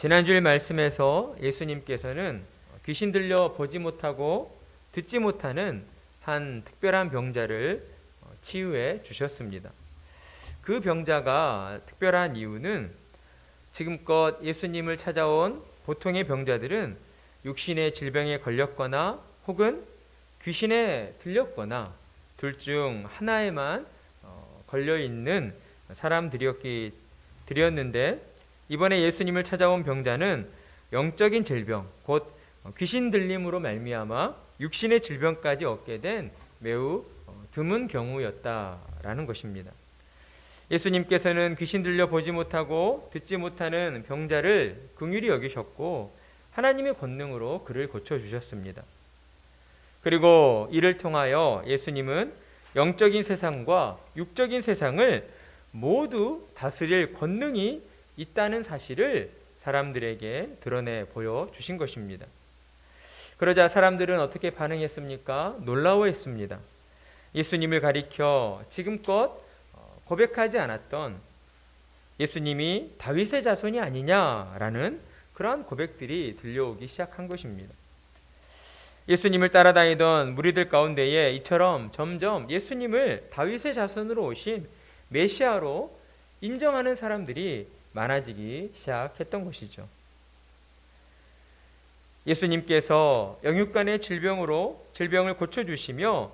지난주일 말씀에서 예수님께서는 귀신 들려 보지 못하고 듣지 못하는 한 특별한 병자를 치유해 주셨습니다. 그 병자가 특별한 이유는 지금껏 예수님을 찾아온 보통의 병자들은 육신의 질병에 걸렸거나 혹은 귀신에 들렸거나 둘 중 하나에만 걸려있는 사람들이었는데 이번에 예수님을 찾아온 병자는 영적인 질병, 곧 귀신 들림으로 말미암아 육신의 질병까지 얻게 된 매우 드문 경우였다라는 것입니다. 예수님께서는 귀신 들려 보지 못하고 듣지 못하는 병자를 긍휼히 여기셨고 하나님의 권능으로 그를 고쳐주셨습니다. 그리고 이를 통하여 예수님은 영적인 세상과 육적인 세상을 모두 다스릴 권능이 있다는 사실을 사람들에게 드러내 보여주신 것입니다. 그러자 사람들은 어떻게 반응했습니까? 놀라워했습니다. 예수님을 가리켜 지금껏 고백하지 않았던 예수님이 다윗의 자손이 아니냐라는 그러한 고백들이 들려오기 시작한 것입니다. 예수님을 따라다니던 무리들 가운데에 이처럼 점점 예수님을 다윗의 자손으로 오신 메시아로 인정하는 사람들이 많아지기 시작했던 것이죠. 예수님께서 영육간의 질병을 고쳐주시며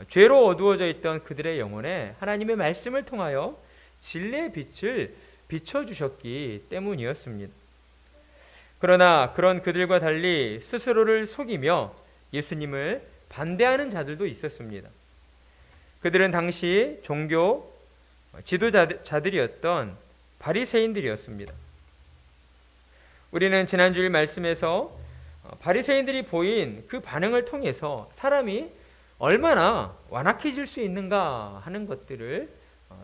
죄로 어두워져 있던 그들의 영혼에 하나님의 말씀을 통하여 진리의 빛을 비춰주셨기 때문이었습니다. 그러나 그런 그들과 달리 스스로를 속이며 예수님을 반대하는 자들도 있었습니다. 그들은 당시 종교 지도자들이었던 바리새인들이었습니다. 우리는 지난주일 말씀에서 바리새인들이 보인 그 반응을 통해서 사람이 얼마나 완악해질 수 있는가 하는 것들을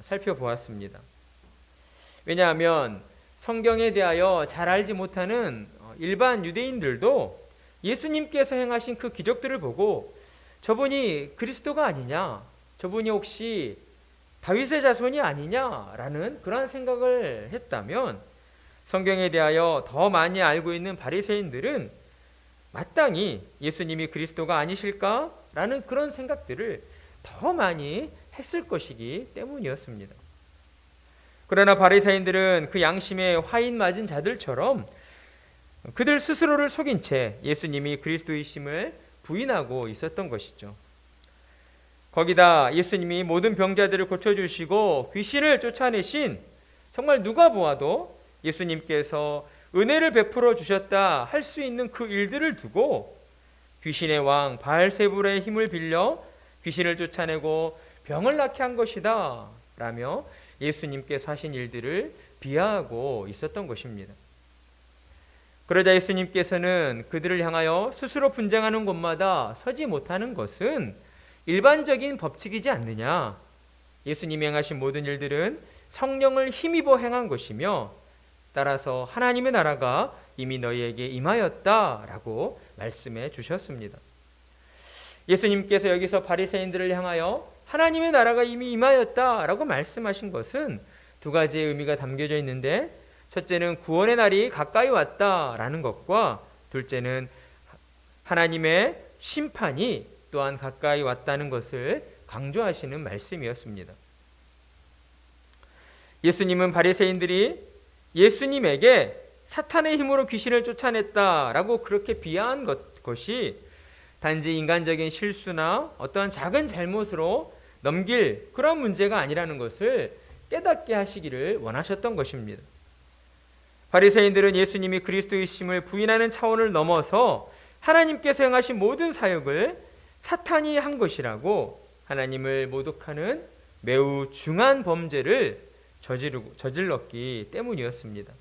살펴보았습니다. 왜냐하면 성경에 대하여 잘 알지 못하는 일반 유대인들도 예수님께서 행하신 그 기적들을 보고 저분이 그리스도가 아니냐, 저분이 혹시 다윗의 자손이 아니냐라는 그런 생각을 했다면 성경에 대하여 더 많이 알고 있는 바리새인들은 마땅히 예수님이 그리스도가 아니실까라는 그런 생각들을 더 많이 했을 것이기 때문이었습니다. 그러나 바리새인들은 그 양심에 화인 맞은 자들처럼 그들 스스로를 속인 채 예수님이 그리스도이심을 부인하고 있었던 것이죠. 거기다 예수님이 모든 병자들을 고쳐주시고 귀신을 쫓아내신 정말 누가 보아도 예수님께서 은혜를 베풀어 주셨다 할 수 있는 그 일들을 두고 귀신의 왕 바알세불의 힘을 빌려 귀신을 쫓아내고 병을 낫게 한 것이다 라며 예수님께서 하신 일들을 비하하고 있었던 것입니다. 그러자 예수님께서는 그들을 향하여 스스로 분쟁하는 곳마다 서지 못하는 것은 일반적인 법칙이지 않느냐. 예수님이 행하신 모든 일들은 성령을 힘입어 행한 것이며 따라서 하나님의 나라가 이미 너희에게 임하였다라고 말씀해 주셨습니다. 예수님께서 여기서 바리새인들을 향하여 하나님의 나라가 이미 임하였다라고 말씀하신 것은 두 가지의 의미가 담겨져 있는데 첫째는 구원의 날이 가까이 왔다라는 것과 둘째는 하나님의 심판이 또한 가까이 왔다는 것을 강조하시는 말씀이었습니다. 예수님은 바리새인들이 예수님에게 사탄의 힘으로 귀신을 쫓아냈다라고 그렇게 비하한 것이 단지 인간적인 실수나 어떠한 작은 잘못으로 넘길 그런 문제가 아니라는 것을 깨닫게 하시기를 원하셨던 것입니다. 바리새인들은 예수님이 그리스도이심을 부인하는 차원을 넘어서 하나님께서 행하신 모든 사역을 사탄이 한 것이라고 하나님을 모독하는 매우 중한 범죄를 저질렀기 때문이었습니다.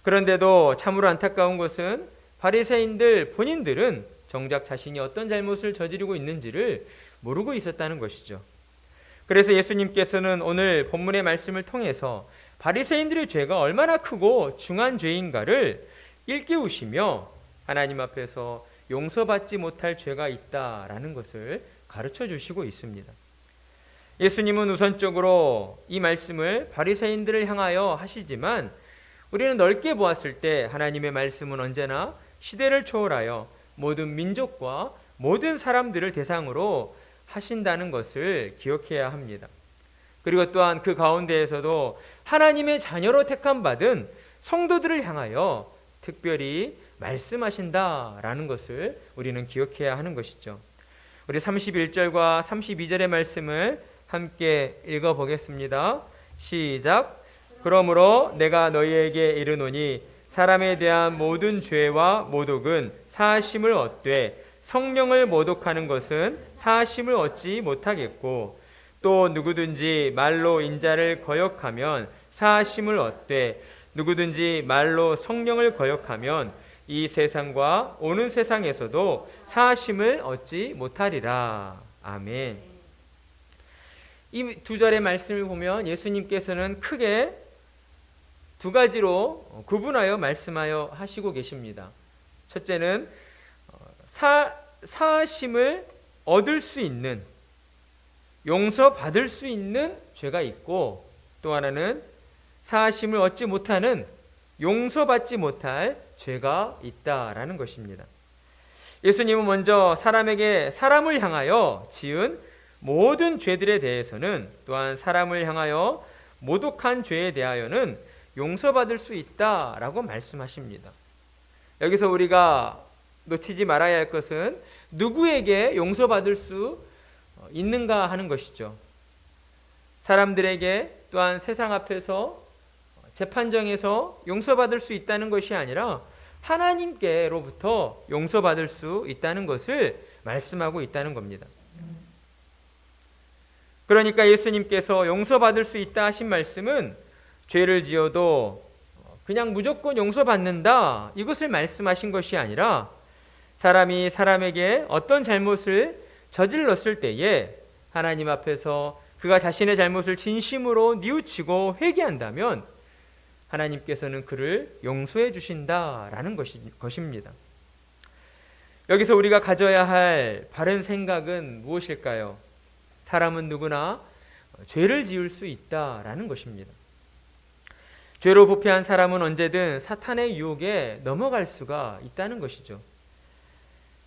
그런데도 참으로 안타까운 것은 바리새인들 본인들은 정작 자신이 어떤 잘못을 저지르고 있는지를 모르고 있었다는 것이죠. 그래서 예수님께서는 오늘 본문의 말씀을 통해서 바리새인들의 죄가 얼마나 크고 중한 죄인가를 일깨우시며 하나님 앞에서 용서받지 못할 죄가 있다라는 것을 가르쳐 주시고 있습니다. 예수님은 우선적으로 이 말씀을 바리새인들을 향하여 하시지만 우리는 넓게 보았을 때 하나님의 말씀은 언제나 시대를 초월하여 모든 민족과 모든 사람들을 대상으로 하신다는 것을 기억해야 합니다. 그리고 또한 그 가운데에서도 하나님의 자녀로 택함 받은 성도들을 향하여 특별히 말씀하신다라는 것을 우리는 기억해야 하는 것이죠. 우리 31절과 32절의 말씀을 함께 읽어보겠습니다. 시작. 그러므로 내가 너희에게 이르노니 사람에 대한 모든 죄와 모독은 사하심을 얻되 성령을 모독하는 것은 사하심을 얻지 못하겠고, 또 누구든지 말로 인자를 거역하면 사하심을 얻되 누구든지 말로 성령을 거역하면 이 세상과 오는 세상에서도 사하심을 얻지 못하리라. 아멘. 이 두 절의 말씀을 보면 예수님께서는 크게 두 가지로 구분하여 말씀하여 하시고 계십니다. 첫째는 사하심을 얻을 수 있는, 용서받을 수 있는 죄가 있고, 또 하나는 사하심을 얻지 못하는, 용서받지 못할 죄가 있다라는 것입니다. 예수님은 먼저 사람에게 사람을 향하여 지은 모든 죄들에 대해서는, 또한 사람을 향하여 모독한 죄에 대하여는 용서받을 수 있다라고 말씀하십니다. 여기서 우리가 놓치지 말아야 할 것은 누구에게 용서받을 수 있는가 하는 것이죠. 사람들에게, 또한 세상 앞에서 재판정에서 용서받을 수 있다는 것이 아니라 하나님께로부터 용서받을 수 있다는 것을 말씀하고 있다는 겁니다. 그러니까 예수님께서 용서받을 수 있다 하신 말씀은 죄를 지어도 그냥 무조건 용서받는다, 이것을 말씀하신 것이 아니라 사람이 사람에게 어떤 잘못을 저질렀을 때에 하나님 앞에서 그가 자신의 잘못을 진심으로 뉘우치고 회개한다면 하나님께서는 그를 용서해 주신다라는 것입니다. 여기서 우리가 가져야 할 바른 생각은 무엇일까요? 사람은 누구나 죄를 지을 수 있다라는 것입니다. 죄로 부패한 사람은 언제든 사탄의 유혹에 넘어갈 수가 있다는 것이죠.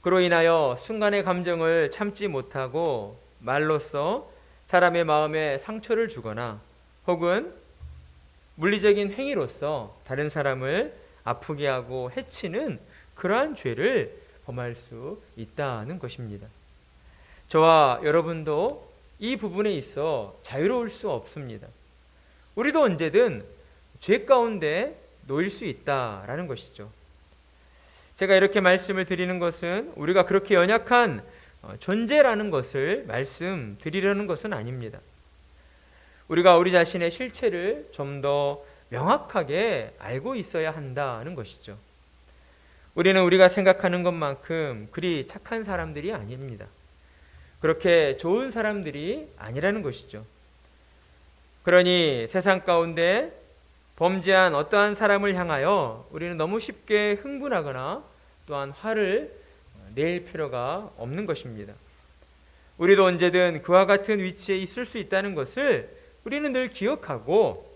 그로 인하여 순간의 감정을 참지 못하고 말로써 사람의 마음에 상처를 주거나 혹은 물리적인 행위로서 다른 사람을 아프게 하고 해치는 그러한 죄를 범할 수 있다는 것입니다. 저와 여러분도 이 부분에 있어 자유로울 수 없습니다. 우리도 언제든 죄 가운데 놓일 수 있다라는 것이죠. 제가 이렇게 말씀을 드리는 것은 우리가 그렇게 연약한 존재라는 것을 말씀드리려는 것은 아닙니다. 우리가 우리 자신의 실체를 좀 더 명확하게 알고 있어야 한다는 것이죠. 우리는 우리가 생각하는 것만큼 그리 착한 사람들이 아닙니다. 그렇게 좋은 사람들이 아니라는 것이죠. 그러니 세상 가운데 범죄한 어떠한 사람을 향하여 우리는 너무 쉽게 흥분하거나 또한 화를 낼 필요가 없는 것입니다. 우리도 언제든 그와 같은 위치에 있을 수 있다는 것을 우리는 늘 기억하고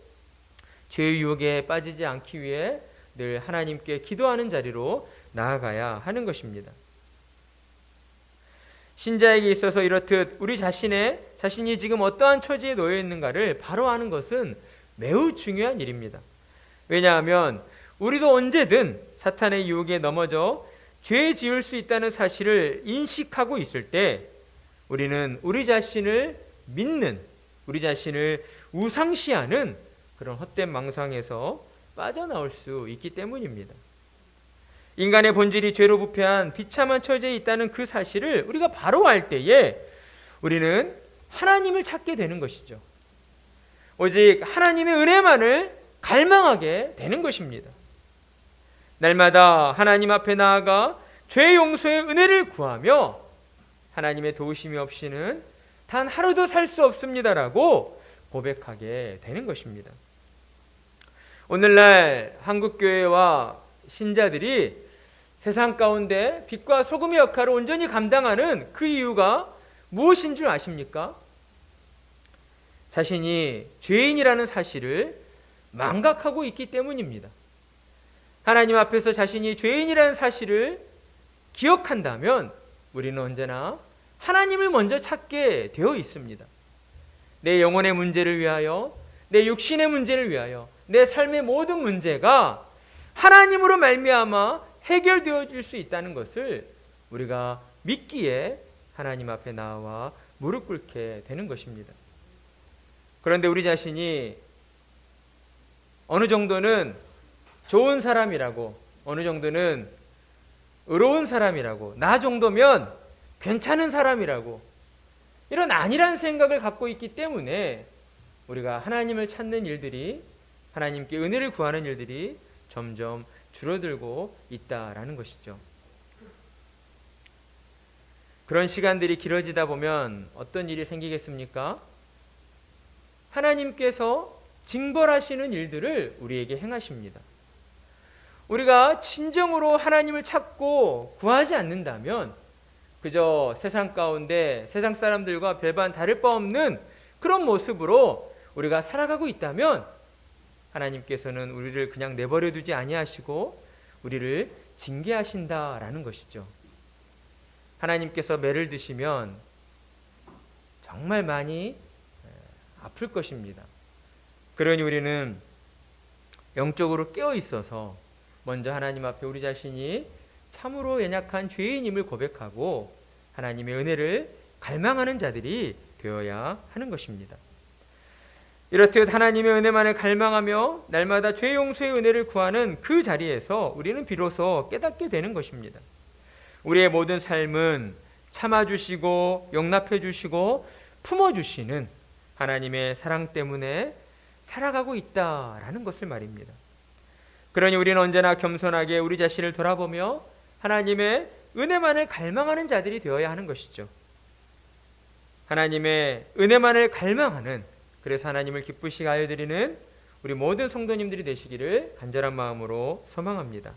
죄의 유혹에 빠지지 않기 위해 늘 하나님께 기도하는 자리로 나아가야 하는 것입니다. 신자에게 있어서 이렇듯 우리 자신이 지금 어떠한 처지에 놓여 있는가를 바로 아는 것은 매우 중요한 일입니다. 왜냐하면 우리도 언제든 사탄의 유혹에 넘어져 죄 지을 수 있다는 사실을 인식하고 있을 때 우리는 우리 자신을 믿는, 우리 자신을 우상시하는 그런 헛된 망상에서 빠져나올 수 있기 때문입니다. 인간의 본질이 죄로 부패한 비참한 처지에 있다는 그 사실을 우리가 바로 알 때에 우리는 하나님을 찾게 되는 것이죠. 오직 하나님의 은혜만을 갈망하게 되는 것입니다. 날마다 하나님 앞에 나아가 죄 용서의 은혜를 구하며 하나님의 도우심이 없이는 단 하루도 살 수 없습니다라고 고백하게 되는 것입니다. 오늘날 한국교회와 신자들이 세상 가운데 빛과 소금의 역할을 온전히 감당하는 그 이유가 무엇인 줄 아십니까? 자신이 죄인이라는 사실을 망각하고 있기 때문입니다. 하나님 앞에서 자신이 죄인이라는 사실을 기억한다면 우리는 언제나 하나님을 먼저 찾게 되어 있습니다. 내 영혼의 문제를 위하여, 내 육신의 문제를 위하여, 내 삶의 모든 문제가 하나님으로 말미암아 해결되어질 수 있다는 것을 우리가 믿기에 하나님 앞에 나와 무릎 꿇게 되는 것입니다. 그런데 우리 자신이 어느 정도는 좋은 사람이라고, 어느 정도는 의로운 사람이라고, 나 정도면 괜찮은 사람이라고, 이런 안일한 생각을 갖고 있기 때문에 우리가 하나님을 찾는 일들이, 하나님께 은혜를 구하는 일들이 점점 줄어들고 있다라는 것이죠. 그런 시간들이 길어지다 보면 어떤 일이 생기겠습니까? 하나님께서 징벌하시는 일들을 우리에게 행하십니다. 우리가 진정으로 하나님을 찾고 구하지 않는다면 그저 세상 가운데 세상 사람들과 별반 다를 바 없는 그런 모습으로 우리가 살아가고 있다면 하나님께서는 우리를 그냥 내버려 두지 아니하시고 우리를 징계하신다라는 것이죠. 하나님께서 매를 드시면 정말 많이 아플 것입니다. 그러니 우리는 영적으로 깨어 있어서 먼저 하나님 앞에 우리 자신이 참으로 연약한 죄인임을 고백하고 하나님의 은혜를 갈망하는 자들이 되어야 하는 것입니다. 이렇듯 하나님의 은혜만을 갈망하며 날마다 죄 용서의 은혜를 구하는 그 자리에서 우리는 비로소 깨닫게 되는 것입니다. 우리의 모든 삶은 참아주시고 용납해주시고 품어주시는 하나님의 사랑 때문에 살아가고 있다라는 것을 말입니다. 그러니 우리는 언제나 겸손하게 우리 자신을 돌아보며 하나님의 은혜만을 갈망하는 자들이 되어야 하는 것이죠. 하나님의 은혜만을 갈망하는, 그래서 하나님을 기쁘시게 하여 드리는 우리 모든 성도님들이 되시기를 간절한 마음으로 소망합니다.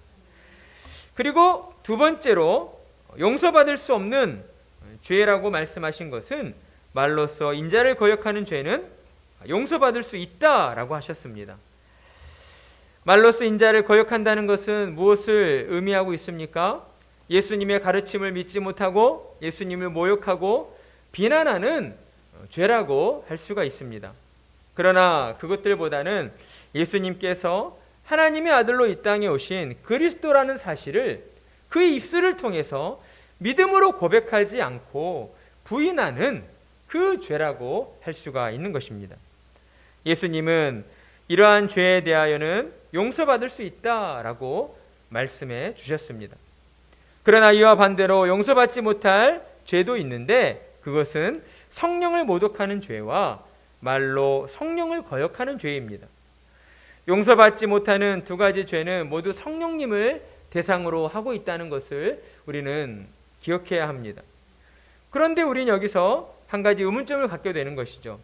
그리고 두 번째로 용서받을 수 없는 죄라고 말씀하신 것은 말로써 인자를 거역하는 죄는 용서받을 수 있다라고 하셨습니다. 말로써 인자를 거역한다는 것은 무엇을 의미하고 있습니까? 예수님의 가르침을 믿지 못하고 예수님을 모욕하고 비난하는 죄라고 할 수가 있습니다. 그러나 그것들보다는 예수님께서 하나님의 아들로 이 땅에 오신 그리스도라는 사실을 그의 입술을 통해서 믿음으로 고백하지 않고 부인하는 그 죄라고 할 수가 있는 것입니다. 예수님은 이러한 죄에 대하여는 용서받을 수 있다라고 말씀해 주셨습니다. 그러나 이와 반대로 용서받지 못할 죄도 있는데 그것은 성령을 모독하는 죄와 말로 성령을 거역하는 죄입니다. 용서받지 못하는 두 가지 죄는 모두 성령님을 대상으로 하고 있다는 것을 우리는 기억해야 합니다. 그런데 우리는 여기서 한 가지 의문점을 갖게 되는 것이죠.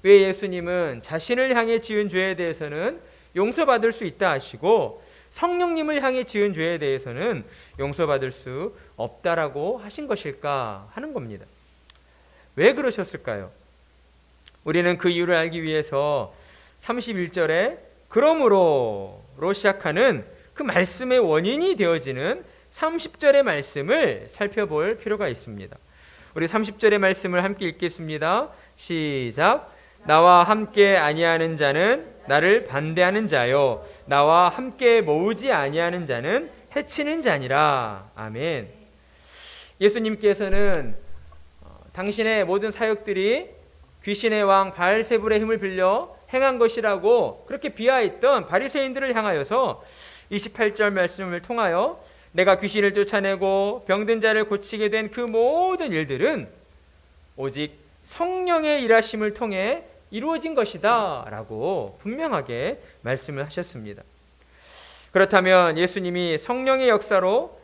왜 예수님은 자신을 향해 지은 죄에 대해서는 용서받을 수 있다 하시고 성령님을 향해 지은 죄에 대해서는 용서받을 수 없다라고 하신 것일까 하는 겁니다. 왜 그러셨을까요? 우리는 그 이유를 알기 위해서 31절에 그러므로로 시작하는 그 말씀의 원인이 되어지는 30절의 말씀을 살펴볼 필요가 있습니다. 우리 30절의 말씀을 함께 읽겠습니다. 시작. 나와 함께 아니하는 자는 나를 반대하는 자요 나와 함께 모으지 아니하는 자는 해치는 자니라. 아멘. 예수님께서는 당신의 모든 사역들이 귀신의 왕 바알세불의 힘을 빌려 행한 것이라고 그렇게 비하했던 바리새인들을 향하여서 28절 말씀을 통하여 내가 귀신을 쫓아내고 병든 자를 고치게 된 그 모든 일들은 오직 성령의 일하심을 통해 이루어진 것이다 라고 분명하게 말씀을 하셨습니다. 그렇다면 예수님이 성령의 역사로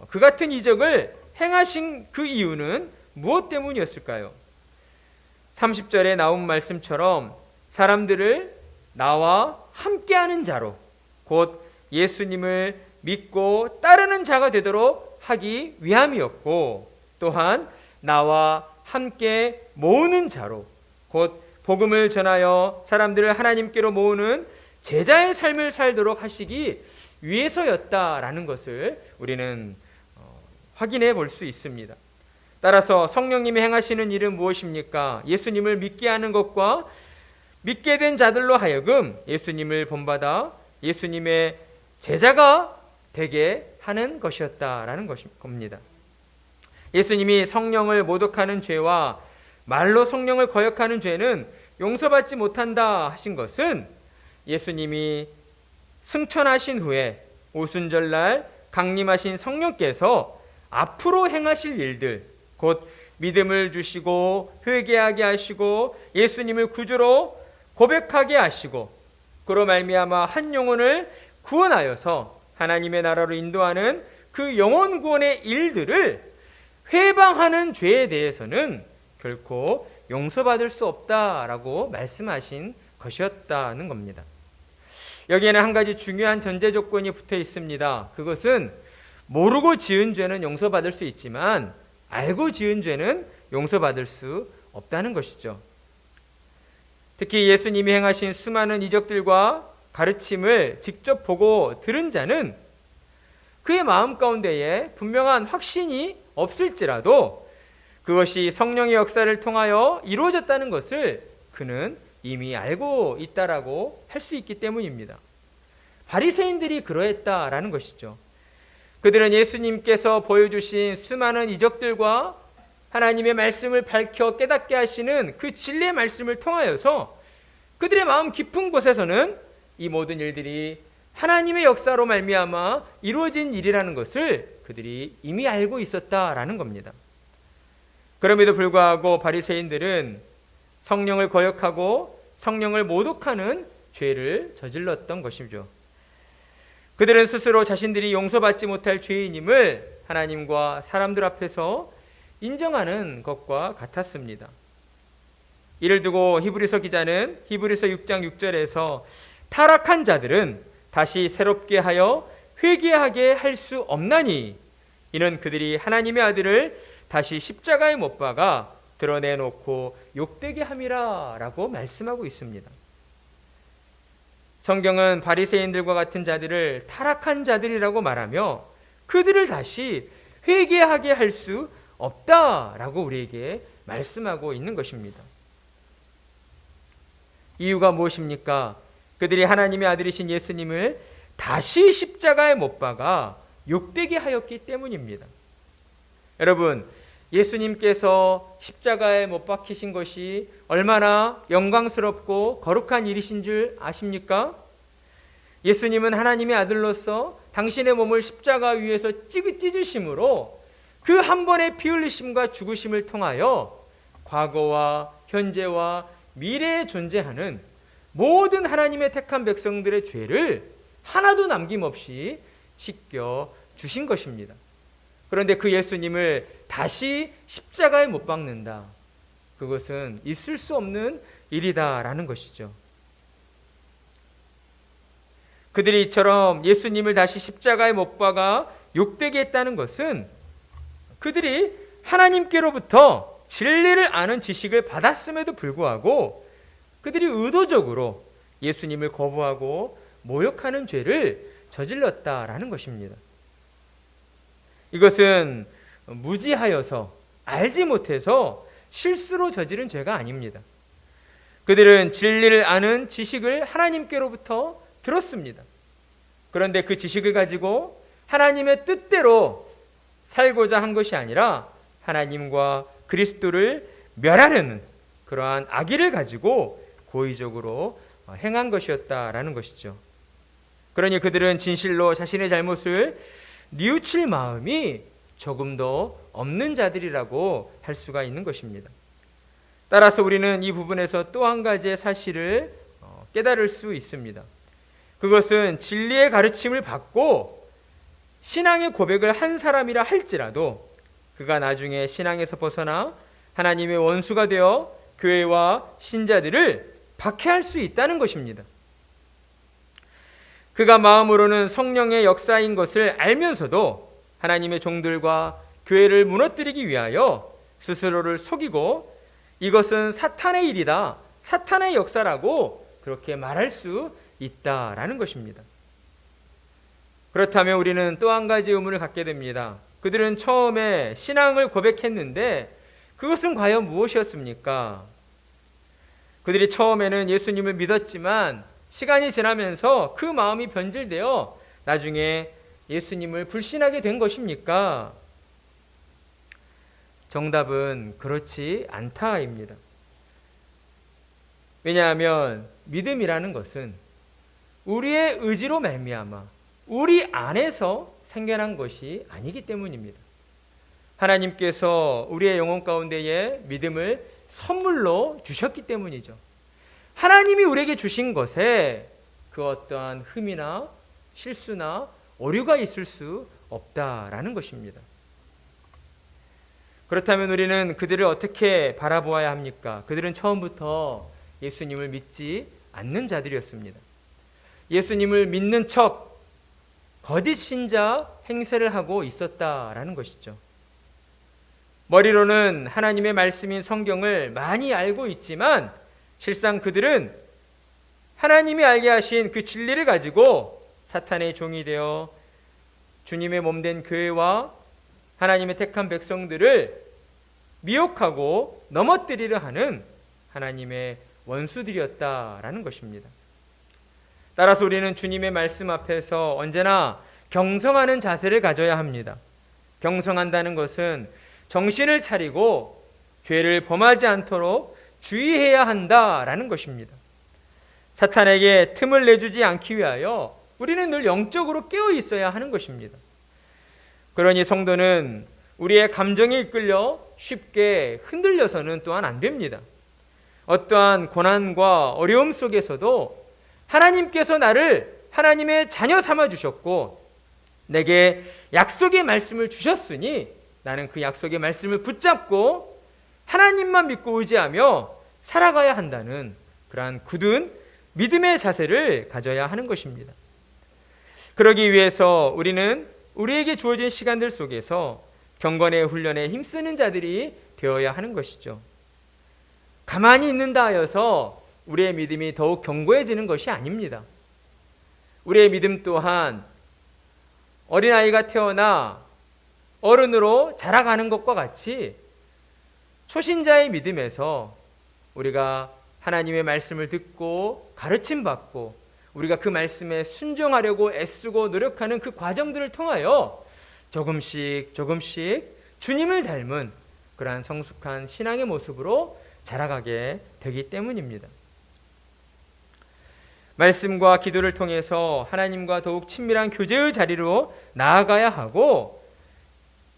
그 같은 이적을 행하신 그 이유는 무엇 때문이었을까요? 30절에 나온 말씀처럼 사람들을 나와 함께하는 자로 곧 예수님을 믿고 따르는 자가 되도록 하기 위함이었고 또한 나와 함께 모으는 자로 곧 복음을 전하여 사람들을 하나님께로 모으는 제자의 삶을 살도록 하시기 위해서였다라는 것을 우리는 확인해 볼 수 있습니다. 따라서 성령님이 행하시는 일은 무엇입니까? 예수님을 믿게 하는 것과 믿게 된 자들로 하여금 예수님을 본받아 예수님의 제자가 되게 하는 것이었다라는 겁니다. 예수님이 성령을 모독하는 죄와 말로 성령을 거역하는 죄는 용서받지 못한다 하신 것은 예수님이 승천하신 후에 오순절날 강림하신 성령께서 앞으로 행하실 일들, 곧 믿음을 주시고 회개하게 하시고 예수님을 구주로 고백하게 하시고 그로 말미암아 한 영혼을 구원하여서 하나님의 나라로 인도하는 그 영혼 구원의 일들을 회방하는 죄에 대해서는 결코 용서받을 수 없다라고 말씀하신 것이었다는 겁니다. 여기에는 한 가지 중요한 전제 조건이 붙어 있습니다. 그것은 모르고 지은 죄는 용서받을 수 있지만 알고 지은 죄는 용서받을 수 없다는 것이죠. 특히 예수님이 행하신 수많은 이적들과 가르침을 직접 보고 들은 자는 그의 마음 가운데에 분명한 확신이 없을지라도 그것이 성령의 역사를 통하여 이루어졌다는 것을 그는 이미 알고 있다라고 할 수 있기 때문입니다. 바리새인들이 그러했다라는 것이죠. 그들은 예수님께서 보여주신 수많은 이적들과 하나님의 말씀을 밝혀 깨닫게 하시는 그 진리의 말씀을 통하여서 그들의 마음 깊은 곳에서는 이 모든 일들이 하나님의 역사로 말미암아 이루어진 일이라는 것을 그들이 이미 알고 있었다라는 겁니다. 그럼에도 불구하고 바리새인들은 성령을 거역하고 성령을 모독하는 죄를 저질렀던 것이죠. 그들은 스스로 자신들이 용서받지 못할 죄인임을 하나님과 사람들 앞에서 인정하는 것과 같았습니다. 이를 두고 히브리서 기자는 히브리서 6장 6절에서 타락한 자들은 다시 새롭게 하여 회개하게 할 수 없나니 이는 그들이 하나님의 아들을 다시 십자가에 못 박아 드러내놓고 욕되게 함이라 라고 말씀하고 있습니다. 성경은 바리새인들과 같은 자들을 타락한 자들이라고 말하며 그들을 다시 회개하게 할 수 없다라고 우리에게 말씀하고 있는 것입니다. 이유가 무엇입니까? 그들이 하나님의 아들이신 예수님을 다시 십자가에 못 박아 욕되게 하였기 때문입니다. 여러분, 예수님께서 십자가에 못 박히신 것이 얼마나 영광스럽고 거룩한 일이신 줄 아십니까? 예수님은 하나님의 아들로서 당신의 몸을 십자가 위에서 찢으심으로 그 한 번의 피 흘리심과 죽으심을 통하여 과거와 현재와 미래에 존재하는 모든 하나님의 택한 백성들의 죄를 하나도 남김없이 씻겨 주신 것입니다. 그런데 그 예수님을 다시 십자가에 못 박는다. 그것은 있을 수 없는 일이다라는 것이죠. 그들이 이처럼 예수님을 다시 십자가에 못 박아 욕되게 했다는 것은 그들이 하나님께로부터 진리를 아는 지식을 받았음에도 불구하고 그들이 의도적으로 예수님을 거부하고 모욕하는 죄를 저질렀다라는 것입니다. 이것은 무지하여서 알지 못해서 실수로 저지른 죄가 아닙니다. 그들은 진리를 아는 지식을 하나님께로부터 들었습니다. 그런데 그 지식을 가지고 하나님의 뜻대로 살고자 한 것이 아니라 하나님과 그리스도를 멸하려는 그러한 악의를 가지고 고의적으로 행한 것이었다라는 것이죠. 그러니 그들은 진실로 자신의 잘못을 뉘우칠 마음이 조금도 없는 자들이라고 할 수가 있는 것입니다. 따라서 우리는 이 부분에서 또 한 가지의 사실을 깨달을 수 있습니다. 그것은 진리의 가르침을 받고 신앙의 고백을 한 사람이라 할지라도 그가 나중에 신앙에서 벗어나 하나님의 원수가 되어 교회와 신자들을 박해할 수 있다는 것입니다. 그가 마음으로는 성령의 역사인 것을 알면서도 하나님의 종들과 교회를 무너뜨리기 위하여 스스로를 속이고 이것은 사탄의 일이다, 사탄의 역사라고 그렇게 말할 수 있다라는 것입니다. 그렇다면 우리는 또 한 가지 의문을 갖게 됩니다. 그들은 처음에 신앙을 고백했는데 그것은 과연 무엇이었습니까? 그들이 처음에는 예수님을 믿었지만 시간이 지나면서 그 마음이 변질되어 나중에 예수님을 불신하게 된 것입니까? 정답은 그렇지 않다입니다. 왜냐하면 믿음이라는 것은 우리의 의지로 말미암아 우리 안에서 생겨난 것이 아니기 때문입니다. 하나님께서 우리의 영혼 가운데에 믿음을 선물로 주셨기 때문이죠. 하나님이 우리에게 주신 것에 그 어떠한 흠이나 실수나 오류가 있을 수 없다라는 것입니다. 그렇다면 우리는 그들을 어떻게 바라보아야 합니까? 그들은 처음부터 예수님을 믿지 않는 자들이었습니다. 예수님을 믿는 척 거짓 신자 행세를 하고 있었다라는 것이죠. 머리로는 하나님의 말씀인 성경을 많이 알고 있지만 실상 그들은 하나님이 알게 하신 그 진리를 가지고 사탄의 종이 되어 주님의 몸된 교회와 하나님의 택한 백성들을 미혹하고 넘어뜨리려 하는 하나님의 원수들이었다라는 것입니다. 따라서 우리는 주님의 말씀 앞에서 언제나 경성하는 자세를 가져야 합니다. 경성한다는 것은 정신을 차리고 죄를 범하지 않도록 주의해야 한다라는 것입니다. 사탄에게 틈을 내주지 않기 위하여 우리는 늘 영적으로 깨어 있어야 하는 것입니다. 그러니 성도는 우리의 감정에 이끌려 쉽게 흔들려서는 또한 안 됩니다. 어떠한 고난과 어려움 속에서도 하나님께서 나를 하나님의 자녀 삼아 주셨고 내게 약속의 말씀을 주셨으니 나는 그 약속의 말씀을 붙잡고 하나님만 믿고 의지하며 살아가야 한다는 그러한 굳은 믿음의 자세를 가져야 하는 것입니다. 그러기 위해서 우리는 우리에게 주어진 시간들 속에서 경건의 훈련에 힘쓰는 자들이 되어야 하는 것이죠. 가만히 있는다 하여서 우리의 믿음이 더욱 견고해지는 것이 아닙니다. 우리의 믿음 또한 어린아이가 태어나 어른으로 자라가는 것과 같이 초신자의 믿음에서 우리가 하나님의 말씀을 듣고 가르침받고 우리가 그 말씀에 순종하려고 애쓰고 노력하는 그 과정들을 통하여 조금씩 주님을 닮은 그러한 성숙한 신앙의 모습으로 자라가게 되기 때문입니다. 말씀과 기도를 통해서 하나님과 더욱 친밀한 교제의 자리로 나아가야 하고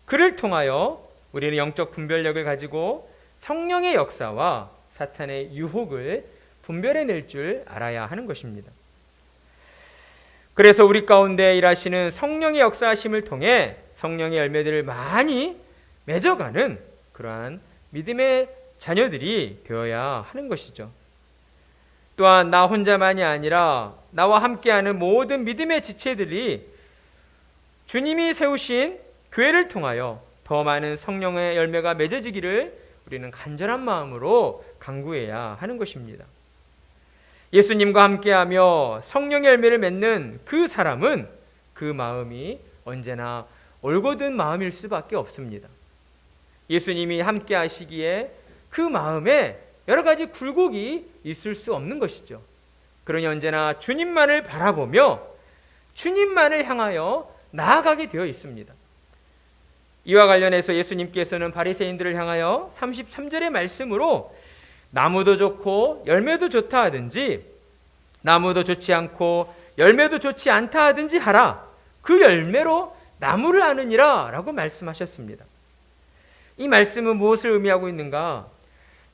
그를 통하여 우리는 영적 분별력을 가지고 성령의 역사와 사탄의 유혹을 분별해낼 줄 알아야 하는 것입니다. 그래서 우리 가운데 일하시는 성령의 역사하심을 통해 성령의 열매들을 많이 맺어가는 그러한 믿음의 자녀들이 되어야 하는 것이죠. 또한 나 혼자만이 아니라 나와 함께하는 모든 믿음의 지체들이 주님이 세우신 교회를 통하여 더 많은 성령의 열매가 맺어지기를 우리는 간절한 마음으로 간구해야 하는 것입니다. 예수님과 함께하며 성령의 열매를 맺는 그 사람은 그 마음이 언제나 올곧은 마음일 수밖에 없습니다. 예수님이 함께 하시기에 그 마음에 여러 가지 굴곡이 있을 수 없는 것이죠. 그러니 언제나 주님만을 바라보며 주님만을 향하여 나아가게 되어 있습니다. 이와 관련해서 예수님께서는 바리새인들을 향하여 33절의 말씀으로 나무도 좋고 열매도 좋다 하든지 나무도 좋지 않고 열매도 좋지 않다 하든지 하라. 그 열매로 나무를 아느니라 라고 말씀하셨습니다. 이 말씀은 무엇을 의미하고 있는가?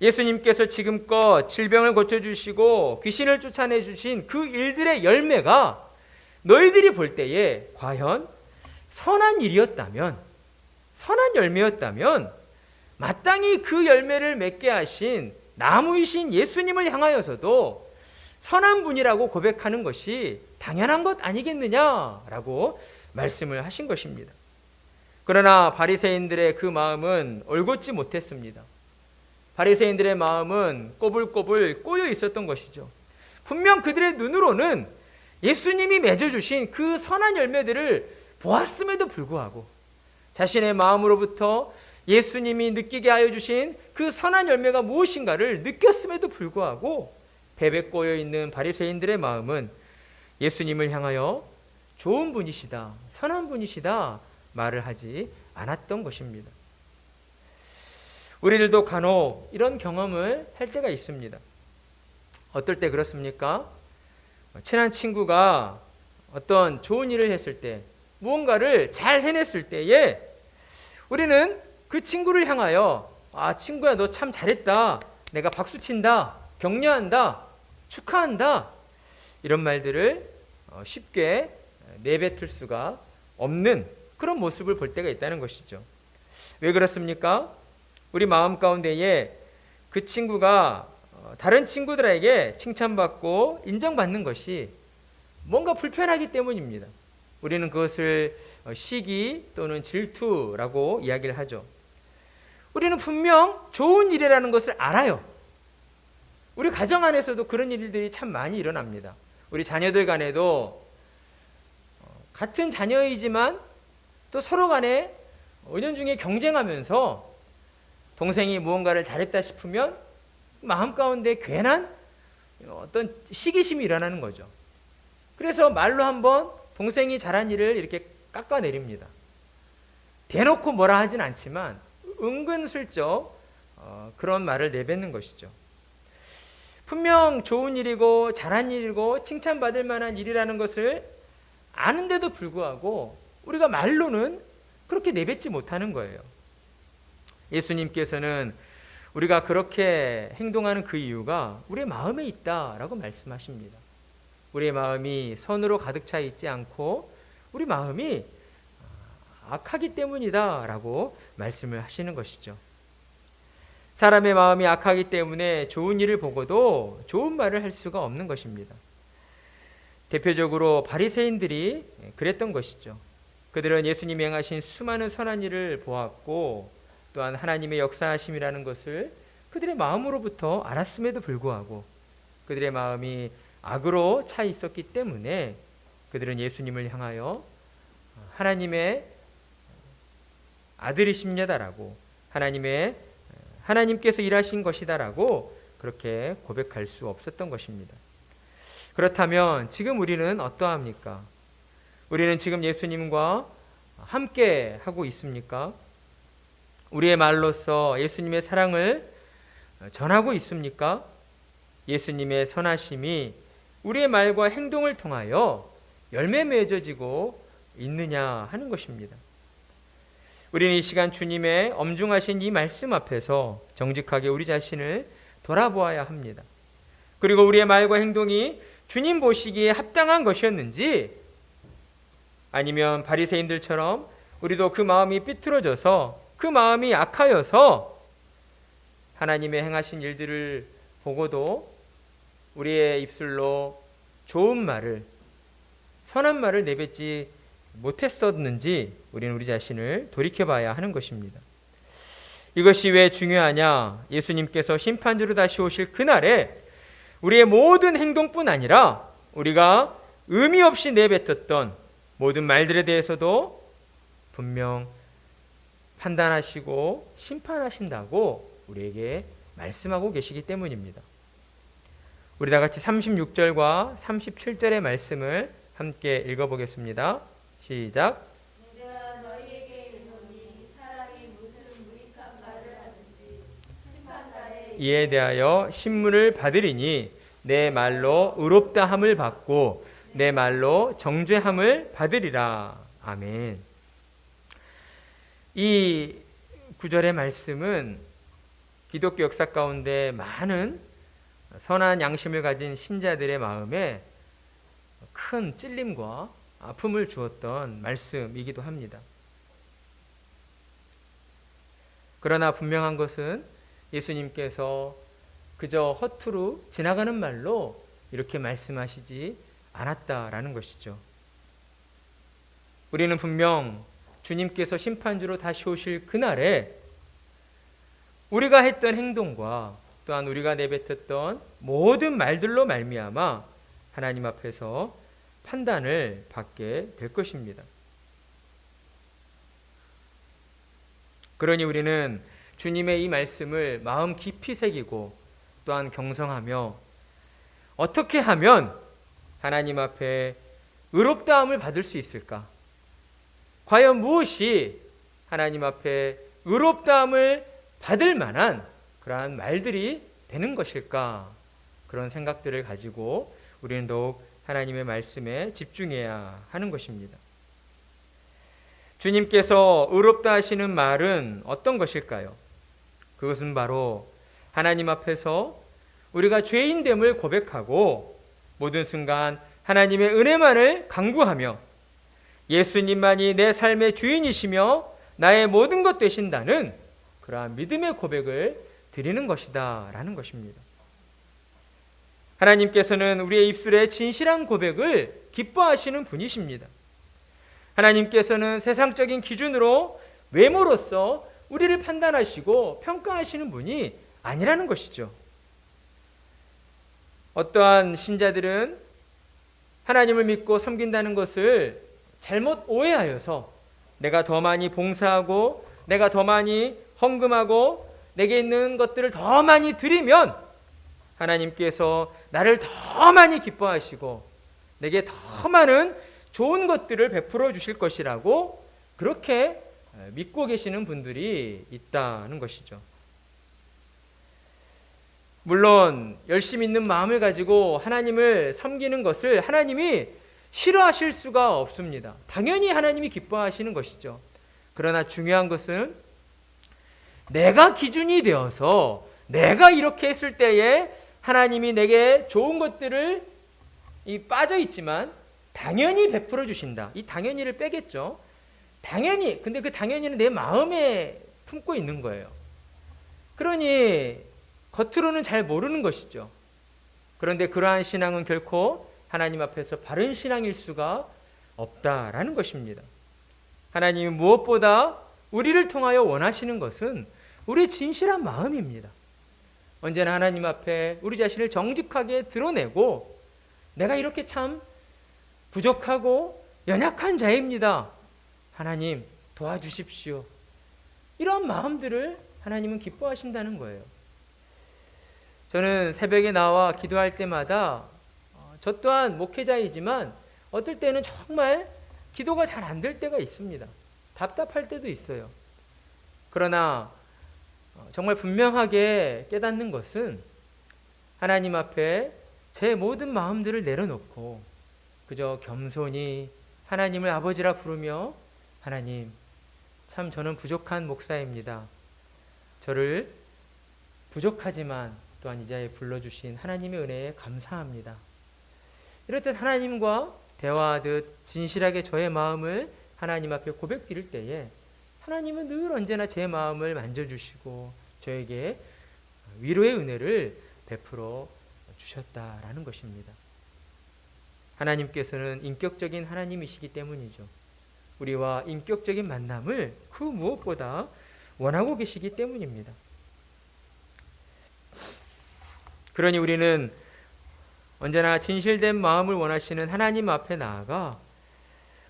예수님께서 지금껏 질병을 고쳐주시고 귀신을 쫓아내주신 그 일들의 열매가 너희들이 볼 때에 과연 선한 일이었다면, 선한 열매였다면 마땅히 그 열매를 맺게 하신 나무이신 예수님을 향하여서도 선한 분이라고 고백하는 것이 당연한 것 아니겠느냐라고 말씀을 하신 것입니다. 그러나 바리새인들의 그 마음은 올곧지 못했습니다. 바리새인들의 마음은 꼬불꼬불 꼬여 있었던 것이죠. 분명 그들의 눈으로는 예수님이 맺어주신 그 선한 열매들을 보았음에도 불구하고 자신의 마음으로부터 예수님이 느끼게 하여 주신 그 선한 열매가 무엇인가를 느꼈음에도 불구하고 베베 꼬여 있는 바리새인들의 마음은 예수님을 향하여 좋은 분이시다, 선한 분이시다 말을 하지 않았던 것입니다. 우리들도 간혹 이런 경험을 할 때가 있습니다. 어떨 때 그렇습니까? 친한 친구가 어떤 좋은 일을 했을 때, 무언가를 잘 해냈을 때에 우리는 그 친구를 향하여 친구야 너 참 잘했다, 내가 박수친다, 격려한다, 축하한다, 이런 말들을 쉽게 내뱉을 수가 없는 그런 모습을 볼 때가 있다는 것이죠. 왜 그렇습니까? 우리 마음 가운데에 그 친구가 다른 친구들에게 칭찬받고 인정받는 것이 뭔가 불편하기 때문입니다. 우리는 그것을 시기 또는 질투라고 이야기를 하죠. 우리는 분명 좋은 일이라는 것을 알아요. 우리 가정 안에서도 그런 일들이 참 많이 일어납니다. 우리 자녀들 간에도 같은 자녀이지만 또 서로 간에 은연중에 경쟁하면서 동생이 무언가를 잘했다 싶으면 마음 가운데 괜한 어떤 시기심이 일어나는 거죠. 그래서 말로 한번 동생이 잘한 일을 이렇게 깎아내립니다. 대놓고 뭐라 하진 않지만 은근슬쩍 그런 말을 내뱉는 것이죠. 분명 좋은 일이고 잘한 일이고 칭찬받을 만한 일이라는 것을 아는데도 불구하고 우리가 말로는 그렇게 내뱉지 못하는 거예요. 예수님께서는 우리가 그렇게 행동하는 그 이유가 우리의 마음에 있다라고 말씀하십니다. 우리의 마음이 선으로 가득 차 있지 않고 우리 마음이 악하기 때문이다라고 말씀을 하시는 것이죠. 사람의 마음이 악하기 때문에 좋은 일을 보고도 좋은 말을 할 수가 없는 것입니다. 대표적으로 바리새인들이 그랬던 것이죠. 그들은 예수님이 행하신 수많은 선한 일을 보았고 또한 하나님의 역사하심이라는 것을 그들의 마음으로부터 알았음에도 불구하고 그들의 마음이 악으로 차 있었기 때문에 그들은 예수님을 향하여 하나님의 아들이십니다라고 하나님께서 일하신 것이다라고 그렇게 고백할 수 없었던 것입니다. 그렇다면 지금 우리는 어떠합니까? 우리는 지금 예수님과 함께 하고 있습니까? 우리의 말로써 예수님의 사랑을 전하고 있습니까? 예수님의 선하심이 우리의 말과 행동을 통하여 열매 맺어지고 있느냐 하는 것입니다. 우리는 이 시간 주님의 엄중하신 이 말씀 앞에서 정직하게 우리 자신을 돌아보아야 합니다. 그리고 우리의 말과 행동이 주님 보시기에 합당한 것이었는지 아니면 바리새인들처럼 우리도 그 마음이 삐뚤어져서 그 마음이 악하여서 하나님의 행하신 일들을 보고도 우리의 입술로 좋은 말을, 선한 말을 내뱉지 못했었는지 우리는 우리 자신을 돌이켜봐야 하는 것입니다. 이것이 왜 중요하냐? 예수님께서 심판주로 다시 오실 그날에 우리의 모든 행동뿐 아니라 우리가 의미 없이 내뱉었던 모든 말들에 대해서도 분명 판단하시고 심판하신다고 우리에게 말씀하고 계시기 때문입니다. 우리 다 같이 36절과 37절의 말씀을 함께 읽어보겠습니다. 시작. 내가 너희에게 이르노니 사람이 무슨 무익한 말을 하든지 심판날에 이에 대하여 신문을 받으리니 내 말로 의롭다함을 받고 내 말로 정죄함을 받으리라. 아멘. 이 구절의 말씀은 기독교 역사 가운데 많은 선한 양심을 가진 신자들의 마음에 큰 찔림과 아픔을 주었던 말씀이기도 합니다. 그러나 분명한 것은 예수님께서 그저 허투루 지나가는 말로 이렇게 말씀하시지 않았다라는 것이죠. 우리는 분명 주님께서 심판주로 다시 오실 그날에 우리가 했던 행동과 또한 우리가 내뱉었던 모든 말들로 말미암아 하나님 앞에서 판단을 받게 될 것입니다. 그러니 우리는 주님의 이 말씀을 마음 깊이 새기고 또한 경성하며 어떻게 하면 하나님 앞에 의롭다함을 받을 수 있을까? 과연 무엇이 하나님 앞에 의롭다함을 받을 만한 그러한 말들이 되는 것일까? 그런 생각들을 가지고 우리는 더욱 하나님의 말씀에 집중해야 하는 것입니다. 주님께서 의롭다 하시는 말은 어떤 것일까요? 그것은 바로 하나님 앞에서 우리가 죄인됨을 고백하고 모든 순간 하나님의 은혜만을 간구하며 예수님만이 내 삶의 주인이시며 나의 모든 것 되신다는 그러한 믿음의 고백을 드리는 것이다 라는 것입니다. 하나님께서는 우리의 입술에 진실한 고백을 기뻐하시는 분이십니다. 하나님께서는 세상적인 기준으로 외모로서 우리를 판단하시고 평가하시는 분이 아니라는 것이죠. 어떠한 신자들은 하나님을 믿고 섬긴다는 것을 잘못 오해하여서 내가 더 많이 봉사하고 내가 더 많이 헌금하고 내게 있는 것들을 더 많이 드리면 하나님께서 나를 더 많이 기뻐하시고 내게 더 많은 좋은 것들을 베풀어 주실 것이라고 그렇게 믿고 계시는 분들이 있다는 것이죠. 물론 열심히 있는 마음을 가지고 하나님을 섬기는 것을 하나님이 싫어하실 수가 없습니다. 당연히 하나님이 기뻐하시는 것이죠. 그러나 중요한 것은 내가 기준이 되어서 내가 이렇게 했을 때에 하나님이 내게 좋은 것들을 빠져 있지만 당연히 베풀어 주신다. 이 당연히를 빼겠죠. 당연히, 근데 그 당연히는 내 마음에 품고 있는 거예요. 그러니 겉으로는 잘 모르는 것이죠. 그런데 그러한 신앙은 결코 하나님 앞에서 바른 신앙일 수가 없다라는 것입니다. 하나님이 무엇보다 우리를 통하여 원하시는 것은 우리의 진실한 마음입니다. 언제나 하나님 앞에 우리 자신을 정직하게 드러내고 내가 이렇게 참 부족하고 연약한 자입니다. 하나님 도와주십시오. 이런 마음들을 하나님은 기뻐하신다는 거예요. 저는 새벽에 나와 기도할 때마다 저 또한 목회자이지만 어떨 때는 정말 기도가 잘 안 될 때가 있습니다. 답답할 때도 있어요. 그러나 정말 분명하게 깨닫는 것은 하나님 앞에 제 모든 마음들을 내려놓고 그저 겸손히 하나님을 아버지라 부르며 하나님, 참 저는 부족한 목사입니다. 저를 부족하지만 또한 이 자리에 불러주신 하나님의 은혜에 감사합니다. 이렇듯 하나님과 대화하듯 진실하게 저의 마음을 하나님 앞에 고백드릴 때에 하나님은 늘 언제나 제 마음을 만져주시고 저에게 위로의 은혜를 베풀어 주셨다라는 것입니다. 하나님께서는 인격적인 하나님이시기 때문이죠. 우리와 인격적인 만남을 그 무엇보다 원하고 계시기 때문입니다. 그러니 우리는 언제나 진실된 마음을 원하시는 하나님 앞에 나아가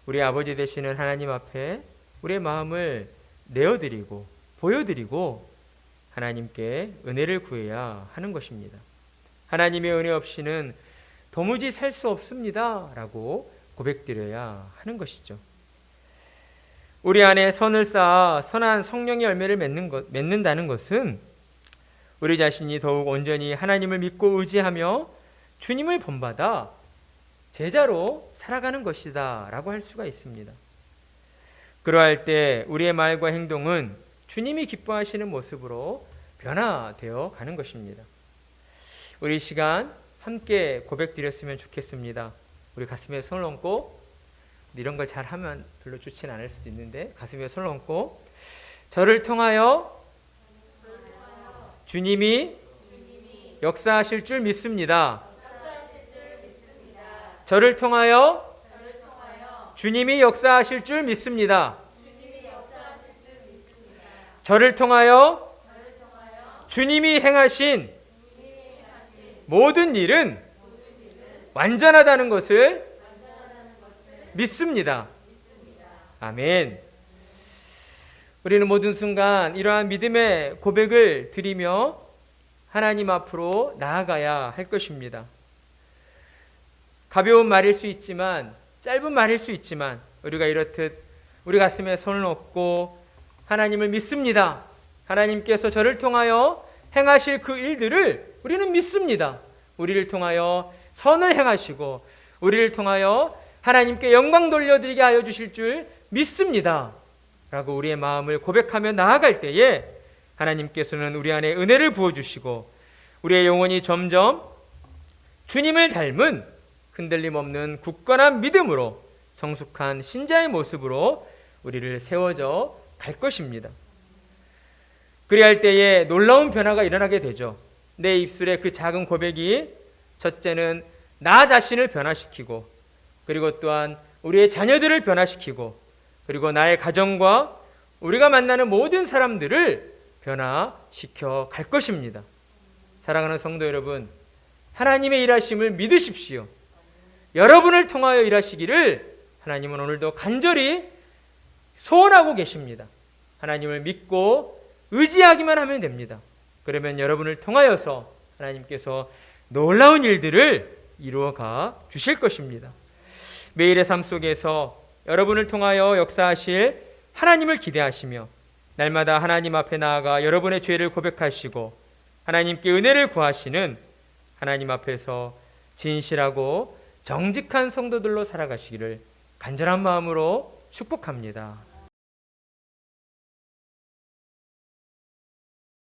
우리 아버지 되시는 하나님 앞에 우리의 마음을 내어드리고 보여드리고 하나님께 은혜를 구해야 하는 것입니다. 하나님의 은혜 없이는 도무지 살 수 없습니다 라고 고백드려야 하는 것이죠. 우리 안에 선을 쌓아 선한 성령의 열매를 맺는다는 것은 우리 자신이 더욱 온전히 하나님을 믿고 의지하며 주님을 본받아 제자로 살아가는 것이다 라고 할 수가 있습니다. 그러할 때 우리의 말과 행동은 주님이 기뻐하시는 모습으로 변화되어 가는 것입니다. 우리 시간 함께 고백드렸으면 좋겠습니다. 우리 가슴에 손을 얹고, 이런 걸 잘하면 별로 좋진 않을 수도 있는데 가슴에 손을 얹고 저를 통하여 주님이 역사하실 줄 믿습니다. 저를 통하여 주님이 역사하실 줄 믿습니다. 저를 통하여 주님이 행하신 모든 일은 완전하다는 것을 믿습니다. 아멘. 우리는 모든 순간 이러한 믿음의 고백을 드리며 하나님 앞으로 나아가야 할 것입니다. 가벼운 말일 수 있지만, 짧은 말일 수 있지만, 우리가 이렇듯 우리 가슴에 손을 얹고 하나님을 믿습니다. 하나님께서 저를 통하여 행하실 그 일들을 우리는 믿습니다. 우리를 통하여 선을 행하시고 우리를 통하여 하나님께 영광 돌려드리게 하여 주실 줄 믿습니다. 라고 우리의 마음을 고백하며 나아갈 때에 하나님께서는 우리 안에 은혜를 부어주시고 우리의 영혼이 점점 주님을 닮은 흔들림 없는 굳건한 믿음으로 성숙한 신자의 모습으로 우리를 세워져 갈 것입니다. 그래야 할 때에 놀라운 변화가 일어나게 되죠. 내 입술의 그 작은 고백이 첫째는 나 자신을 변화시키고, 그리고 또한 우리의 자녀들을 변화시키고, 그리고 나의 가정과 우리가 만나는 모든 사람들을 변화시켜 갈 것입니다. 사랑하는 성도 여러분, 하나님의 일하심을 믿으십시오. 여러분을 통하여 일하시기를 하나님은 오늘도 간절히 소원하고 계십니다. 하나님을 믿고 의지하기만 하면 됩니다. 그러면 여러분을 통하여서 하나님께서 놀라운 일들을 이루어가 주실 것입니다. 매일의 삶 속에서 여러분을 통하여 역사하실 하나님을 기대하시며 날마다 하나님 앞에 나아가 여러분의 죄를 고백하시고 하나님께 은혜를 구하시는 하나님 앞에서 진실하고 정직한 성도들로 살아가시기를 간절한 마음으로 축복합니다.